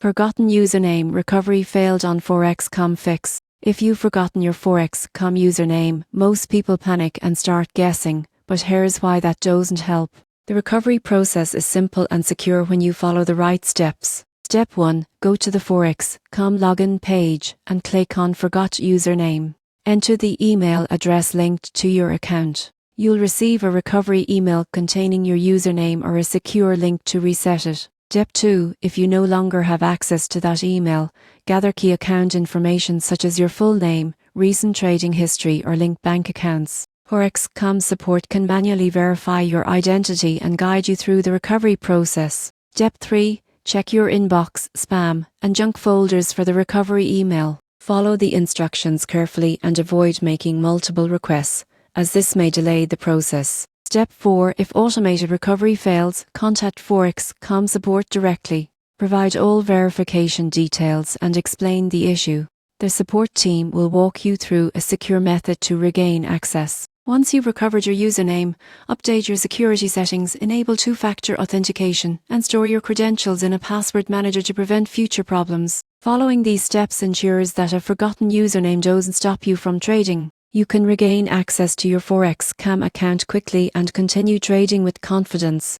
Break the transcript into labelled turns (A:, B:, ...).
A: Forgotten username recovery failed on FOREXcom Fix. If you've forgotten your FOREXcom username, most people panic and start guessing, but here's why that doesn't help. The recovery process is simple and secure when you follow the right steps. Step 1. Go to the FOREXcom login page and click on Forgot Username. Enter the email address linked to your account. You'll receive a recovery email containing your username or a secure link to reset it. Step 2. If you no longer have access to that email, gather key account information such as your full name, recent trading history or linked bank accounts. FOREXcom support can manually verify your identity and guide you through the recovery process. Step 3. Check your inbox, spam, and junk folders for the recovery email. Follow the instructions carefully and avoid making multiple requests, as this may delay the process. Step 4. If automated recovery fails, contact FOREXcom support directly. Provide all verification details and explain the issue. The support team will walk you through a secure method to regain access. Once you've recovered your username, update your security settings, enable two-factor authentication, and store your credentials in a password manager to prevent future problems. Following these steps ensures that a forgotten username doesn't stop you from trading. You can regain access to your FOREXcom account quickly and continue trading with confidence.